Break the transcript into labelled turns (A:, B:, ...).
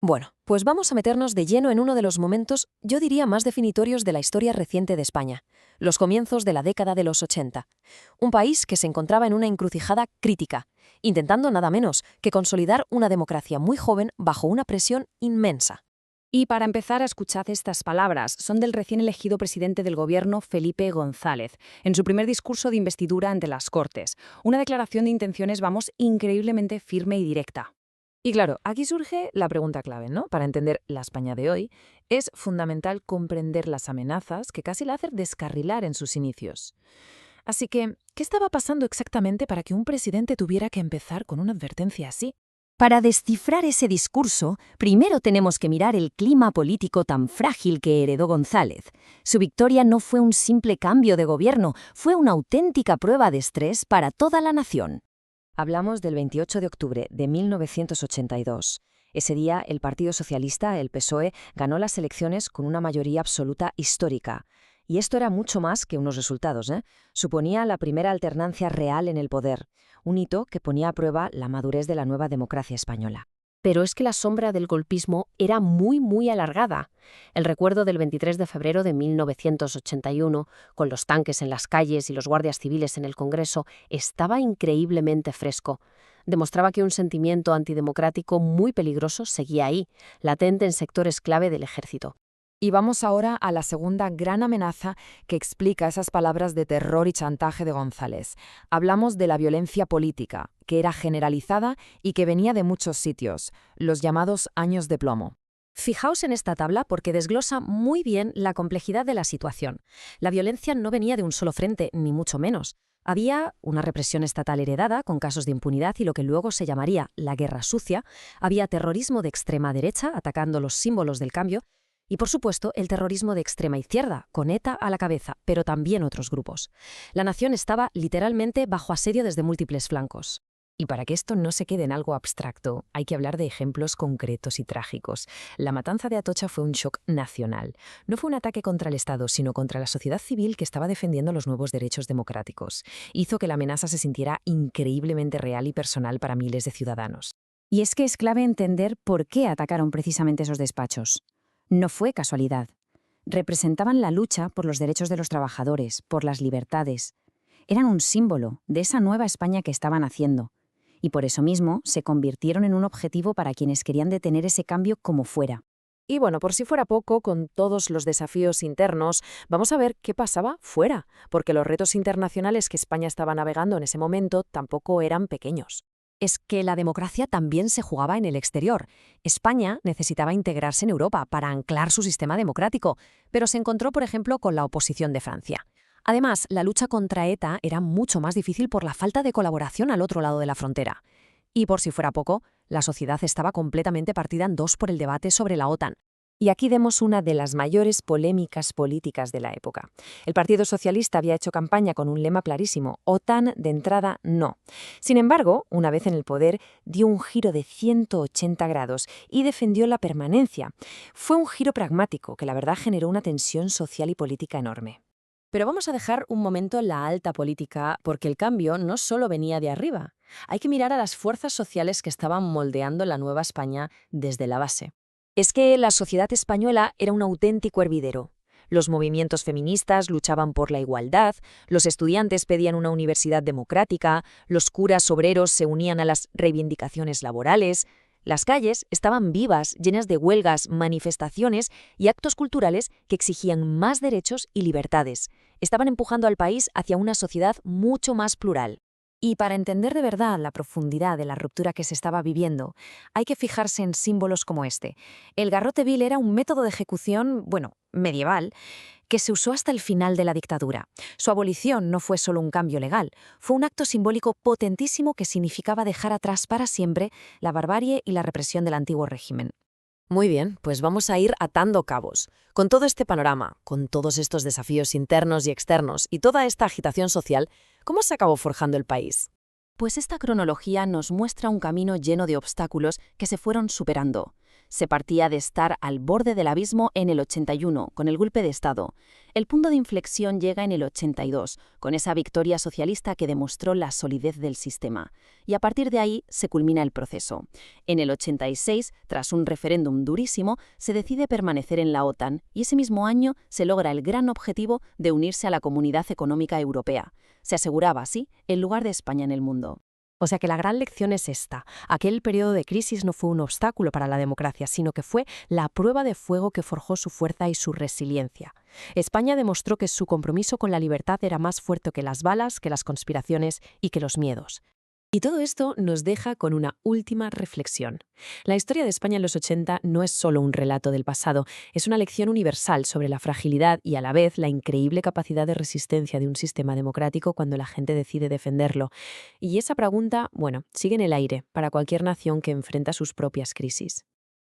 A: Bueno, pues vamos a meternos de lleno en uno de los momentos, yo diría, más definitorios de la historia reciente de España, los comienzos de la década de los 80. Un país que se encontraba en una encrucijada crítica, intentando nada menos que consolidar una democracia muy joven bajo una presión inmensa.
B: Y para empezar, escuchad estas palabras. Son del recién elegido presidente del gobierno, Felipe González, en su primer discurso de investidura ante las Cortes. Una declaración de intenciones, vamos, increíblemente firme y directa.
C: Y claro, aquí surge la pregunta clave, ¿no? Para entender la España de hoy, es fundamental comprender las amenazas que casi la hacen descarrilar en sus inicios. Así que, ¿qué estaba pasando exactamente para que un presidente tuviera que empezar con una advertencia así?
D: Para descifrar ese discurso, primero tenemos que mirar el clima político tan frágil que heredó González. Su victoria no fue un simple cambio de gobierno, fue una auténtica prueba de estrés para toda la nación.
A: Hablamos del 28 de octubre de 1982. Ese día, el Partido Socialista, el PSOE, ganó las elecciones con una mayoría absoluta histórica. Y esto era mucho más que unos resultados, ¿eh? Suponía la primera alternancia real en el poder, un hito que ponía a prueba la madurez de la nueva democracia española. Pero es que la sombra del golpismo era muy alargada. El recuerdo del 23 de febrero de 1981, con los tanques en las calles y los guardias civiles en el Congreso, estaba increíblemente fresco. Demostraba que un sentimiento antidemocrático muy peligroso seguía ahí, latente en sectores clave del ejército.
C: Y vamos ahora a la segunda gran amenaza que explica esas palabras de terror y chantaje de González. Hablamos de la violencia política, que era generalizada y que venía de muchos sitios, los llamados años de plomo.
A: Fijaos en esta tabla porque desglosa muy bien la complejidad de la situación. La violencia no venía de un solo frente, ni mucho menos. Había una represión estatal heredada con casos de impunidad y lo que luego se llamaría la guerra sucia. Había terrorismo de extrema derecha atacando los símbolos del cambio. Y, por supuesto, el terrorismo de extrema izquierda, con ETA a la cabeza, pero también otros grupos. La nación estaba literalmente bajo asedio desde múltiples flancos.
C: Y para que esto no se quede en algo abstracto, hay que hablar de ejemplos concretos y trágicos. La matanza de Atocha fue un shock nacional. No fue un ataque contra el Estado, sino contra la sociedad civil que estaba defendiendo los nuevos derechos democráticos. Hizo que la amenaza se sintiera increíblemente real y personal para miles de ciudadanos.
B: Y es que es clave entender por qué atacaron precisamente esos despachos. No fue casualidad. Representaban la lucha por los derechos de los trabajadores, por las libertades. Eran un símbolo de esa nueva España que estaban haciendo. Y por eso mismo se convirtieron en un objetivo para quienes querían detener ese cambio como fuera.
C: Y bueno, por si fuera poco, con todos los desafíos internos, vamos a ver qué pasaba fuera, porque los retos internacionales que España estaba navegando en ese momento tampoco eran pequeños.
A: Es que la democracia también se jugaba en el exterior. España necesitaba integrarse en Europa para anclar su sistema democrático, pero se encontró, por ejemplo, con la oposición de Francia. Además, la lucha contra ETA era mucho más difícil por la falta de colaboración al otro lado de la frontera. Y por si fuera poco, la sociedad estaba completamente partida en dos por el debate sobre la OTAN. Y aquí vemos una de las mayores polémicas políticas de la época. El Partido Socialista había hecho campaña con un lema clarísimo: OTAN de entrada no. Sin embargo, una vez en el poder, dio un giro de 180 grados y defendió la permanencia. Fue un giro pragmático que la verdad generó una tensión social y política enorme. Pero vamos a dejar un momento la alta política, porque el cambio no solo venía de arriba. Hay que mirar a las fuerzas sociales que estaban moldeando la nueva España desde la base. Es que la sociedad española era un auténtico hervidero. Los movimientos feministas luchaban por la igualdad, los estudiantes pedían una universidad democrática, los curas obreros se unían a las reivindicaciones laborales. Las calles estaban vivas, llenas de huelgas, manifestaciones y actos culturales que exigían más derechos y libertades. Estaban empujando al país hacia una sociedad mucho más plural. Y para entender de verdad la profundidad de la ruptura que se estaba viviendo, hay que fijarse en símbolos como este. El garrote vil era un método de ejecución, medieval, que se usó hasta el final de la dictadura. Su abolición no fue solo un cambio legal, fue un acto simbólico potentísimo que significaba dejar atrás para siempre la barbarie y la represión del antiguo régimen. Muy bien, pues vamos a ir atando cabos. Con todo este panorama, con todos estos desafíos internos y externos y toda esta agitación social, ¿cómo se acabó forjando el país? Pues esta cronología nos muestra un camino lleno de obstáculos que se fueron superando. Se partía de estar al borde del abismo en el 81, con el golpe de Estado. El punto de inflexión llega en el 82, con esa victoria socialista que demostró la solidez del sistema. Y a partir de ahí se culmina el proceso. En el 86, tras un referéndum durísimo, se decide permanecer en la OTAN y ese mismo año se logra el gran objetivo de unirse a la Comunidad Económica Europea. Se aseguraba así el lugar de España en el mundo.
C: O sea que la gran lección es esta. Aquel periodo de crisis no fue un obstáculo para la democracia, sino que fue la prueba de fuego que forjó su fuerza y su resiliencia. España demostró que su compromiso con la libertad era más fuerte que las balas, que las conspiraciones y que los miedos. Y todo esto nos deja con una última reflexión. La historia de España en los 80 no es solo un relato del pasado, es una lección universal sobre la fragilidad y a la vez la increíble capacidad de resistencia de un sistema democrático cuando la gente decide defenderlo. Y esa pregunta, bueno, sigue en el aire para cualquier nación que enfrenta sus propias crisis.